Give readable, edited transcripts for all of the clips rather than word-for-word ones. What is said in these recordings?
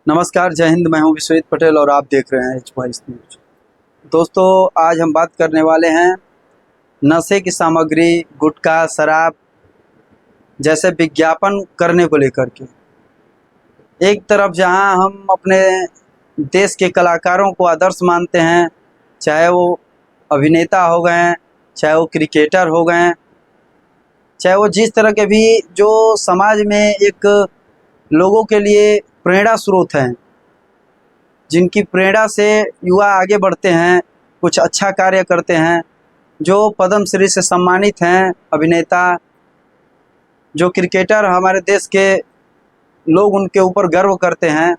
नमस्कार, जय हिंद। मैं हूं विश्वजीत पटेल और आप देख रहे हैं एच न्यूज। दोस्तों, आज हम बात करने वाले हैं नशे की सामग्री, गुटखा, शराब जैसे विज्ञापन करने को लेकर के। एक तरफ जहां हम अपने देश के कलाकारों को आदर्श मानते हैं, चाहे वो अभिनेता हो गए, चाहे वो क्रिकेटर हो गए, चाहे वो जिस तरह के भी जो समाज में एक लोगों के लिए प्रेरणा स्रोत हैं, जिनकी प्रेरणा से युवा आगे बढ़ते हैं, कुछ अच्छा कार्य करते हैं, जो पद्मश्री से सम्मानित हैं, अभिनेता, जो क्रिकेटर हमारे देश के लोग उनके ऊपर गर्व करते हैं।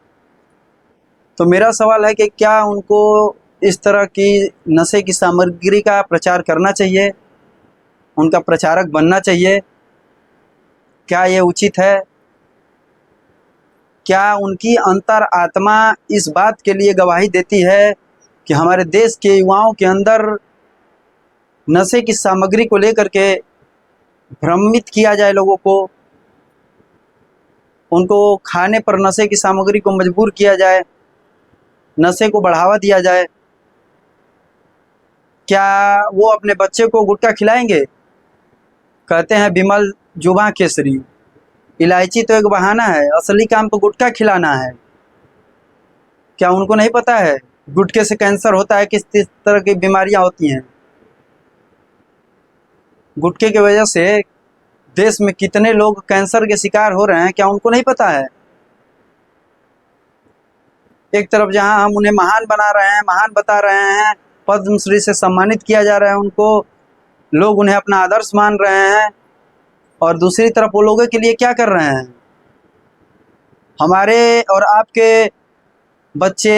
तो मेरा सवाल है कि क्या उनको इस तरह की नशे की सामग्री का प्रचार करना चाहिए, उनका प्रचारक बनना चाहिए? क्या ये उचित है? क्या उनकी अंतर आत्मा इस बात के लिए गवाही देती है कि हमारे देश के युवाओं के अंदर नशे की सामग्री को लेकर के भ्रमित किया जाए, लोगों को उनको खाने पर नशे की सामग्री को मजबूर किया जाए, नशे को बढ़ावा दिया जाए? क्या वो अपने बच्चे को गुटखा खिलाएंगे? कहते हैं विमल जुबां केसरी। इलायची तो एक बहाना है, असली काम तो गुटखा खिलाना है। क्या उनको नहीं पता है गुटखे से कैंसर होता है, किस किस तरह की बीमारियां होती हैं? गुटखे की वजह से देश में कितने लोग कैंसर के शिकार हो रहे हैं, क्या उनको नहीं पता है? एक तरफ जहां हम उन्हें महान बना रहे हैं, महान बता रहे हैं, पद्मश्री से सम्मानित किया जा रहा है उनको, लोग उन्हें अपना आदर्श मान रहे हैं, और दूसरी तरफ वो लोगों के लिए क्या कर रहे हैं? हमारे और आपके बच्चे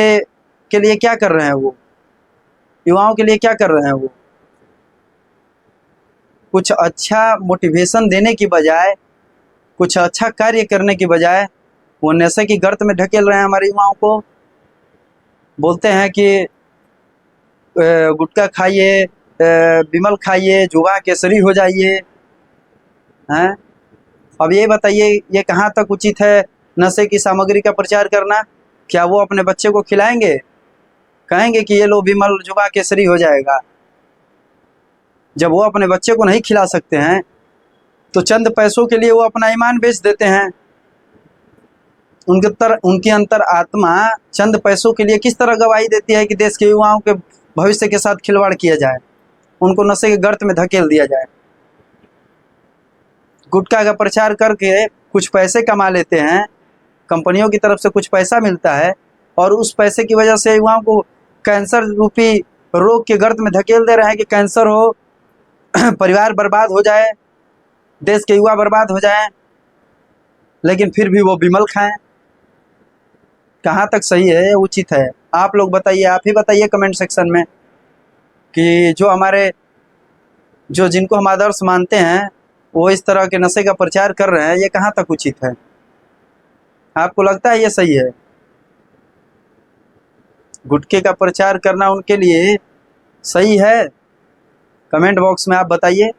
के लिए क्या कर रहे हैं? वो युवाओं के लिए क्या कर रहे हैं? वो कुछ अच्छा मोटिवेशन देने की बजाय, कुछ अच्छा कार्य करने की बजाय वो नशे की गर्त में ढकेल रहे हैं हमारे युवाओं को। बोलते हैं कि गुटखा खाइए, विमल खाइए, जुआ केसरी हो जाइए। हैं? अब ये बताइए, ये कहाँ तक उचित है नशे की सामग्री का प्रचार करना? क्या वो अपने बच्चे को खिलाएंगे? कहेंगे कि ये लो विमल जुआ केसरी हो जाएगा। जब वो अपने बच्चे को नहीं खिला सकते हैं तो चंद पैसों के लिए वो अपना ईमान बेच देते हैं। उनकी अंतर आत्मा चंद पैसों के लिए किस तरह गवाही देती है कि देश के युवाओं के भविष्य के साथ खिलवाड़ किया जाए, उनको नशे के गर्त में धकेल दिया जाए। गुटखा का प्रचार करके कुछ पैसे कमा लेते हैं, कंपनियों की तरफ से कुछ पैसा मिलता है, और उस पैसे की वजह से युवाओं को कैंसर रूपी रोग के गर्त में धकेल दे रहे हैं कि कैंसर हो, परिवार बर्बाद हो जाए, देश के युवा बर्बाद हो जाएं, लेकिन फिर भी वो विमल खाएं। कहाँ तक सही है, उचित है? आप लोग बताइए, आप ही बताइए कमेंट सेक्शन में कि जो जिनको हम आदर्श मानते हैं वो इस तरह के नशे का प्रचार कर रहे हैं, ये कहाँ तक उचित है? आपको लगता है ये सही है? गुटखे का प्रचार करना उनके लिए सही है? कमेंट बॉक्स में आप बताइए।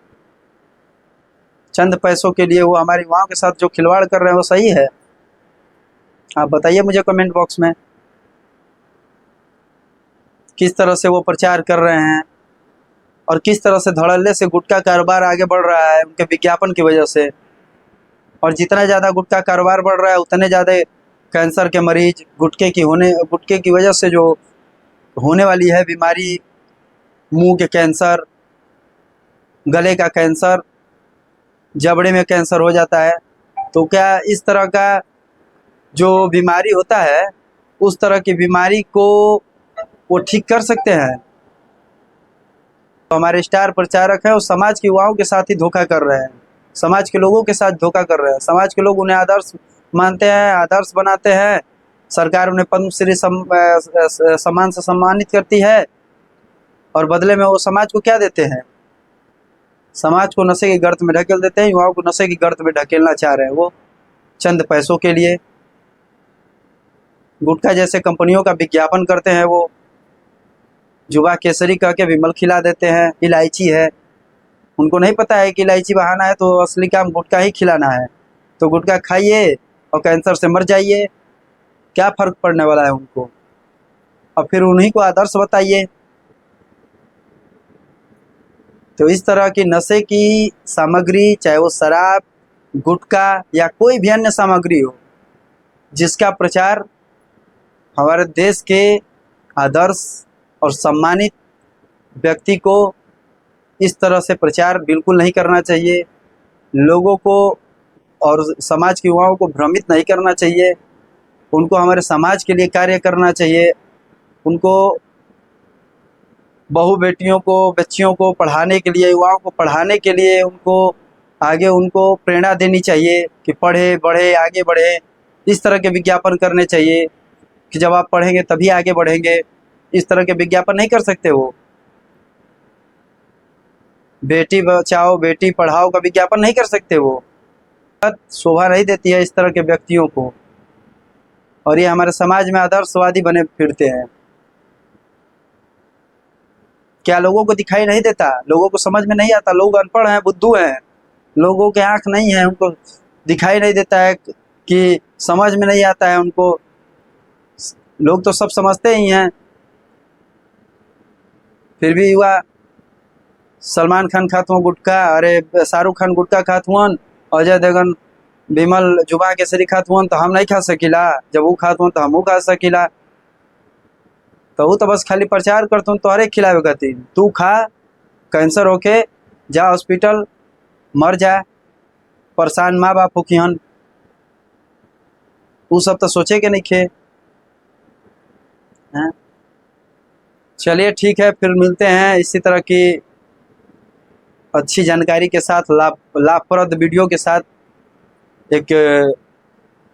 चंद पैसों के लिए वो हमारे युवाओं के साथ जो खिलवाड़ कर रहे हैं वो सही है? आप बताइए मुझे कमेंट बॉक्स में, किस तरह से वो प्रचार कर रहे हैं और किस तरह से धड़ल्ले से गुटखा कारोबार आगे बढ़ रहा है उनके विज्ञापन की वजह से। और जितना ज़्यादा गुटखा कारोबार बढ़ रहा है उतने ज़्यादा कैंसर के मरीज, गुटखे की वजह से जो होने वाली है बीमारी, मुंह के कैंसर, गले का कैंसर, जबड़े में कैंसर हो जाता है। तो क्या इस तरह का जो बीमारी होता है, उस तरह की बीमारी को वो ठीक कर सकते हैं? तो हमारे स्टार प्रचारक है, वो समाज के युवाओं के साथ ही धोखा कर रहे हैं, समाज के लोगों के साथ धोखा कर रहे हैं। समाज के लोग उन्हें आदर्श मानते हैं, आदर्श बनाते हैं, सरकार उन्हें पद्मश्री सम्मान से सम्मानित करती है, और बदले में वो समाज को क्या देते हैं? समाज को नशे की गर्त में ढकेल देते हैं। युवाओं को नशे की गर्त में ढकेलना चाह रहे हैं वो चंद पैसों के लिए। गुटखा जैसे कंपनियों का विज्ञापन करते हैं, वो जुआ केसरी कह के विमल खिला देते हैं, इलायची है। उनको नहीं पता है कि इलायची बहाना है, तो असली काम गुटखा ही खिलाना है। तो गुटखा खाइए और कैंसर से मर जाइए। क्या फ़र्क पड़ने वाला है उनको? और फिर उन्हीं को आदर्श बताइए। तो इस तरह की नशे की सामग्री, चाहे वो शराब, गुटखा या कोई भी अन्य सामग्री हो, जिसका प्रचार हमारे देश के आदर्श और सम्मानित व्यक्ति को इस तरह से प्रचार बिल्कुल नहीं करना चाहिए। लोगों को और समाज के युवाओं को भ्रमित नहीं करना चाहिए। उनको हमारे समाज के लिए कार्य करना चाहिए। उनको बहू बेटियों को, बच्चियों को पढ़ाने के लिए, युवाओं को पढ़ाने के लिए उनको आगे उनको प्रेरणा देनी चाहिए कि पढ़े, बढ़े, आगे बढ़े। इस तरह के विज्ञापन करने चाहिए कि जब आप पढ़ेंगे तभी आगे बढ़ेंगे। इस तरह के विज्ञापन नहीं कर सकते वो। बेटी बचाओ, बेटी पढ़ाओ का विज्ञापन नहीं कर सकते वो। शोभा नहीं देती है इस तरह के व्यक्तियों को, और ये हमारे समाज में आदर्शवादी बने फिरते हैं। क्या लोगों को दिखाई नहीं देता? लोगों को समझ में नहीं आता? लोग अनपढ़ हैं, बुद्धू हैं, लोगों के आँख नहीं है, उनको दिखाई नहीं देता है कि समझ में नहीं आता है उनको। लोग तो सब समझते ही हैं, फिर भी युवा सलमान खान खात हुआ गुटखा, अरे शाहरुख खान गुटखा खात हुअन, अजय देवगन विमल जुबा केसरी खात हुअन तो हम नहीं खा सकीला, जब वो खात हुअन तो हमहू खा सकीला। तो वो तो बस खाली प्रचार करतुन तोहरे खिलावे खातिर। तू खा, कैंसर होके जा हॉस्पिटल, मर जा, परेशान माँ बाप होखिहन। वो सब तो सोचे के नहीं खे हैं। चलिए ठीक है, फिर मिलते हैं इसी तरह की अच्छी जानकारी के साथ, लाभप्रद वीडियो के साथ, एक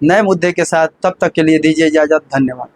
नए मुद्दे के साथ। तब तक के लिए दीजिए इजाज़त। धन्यवाद।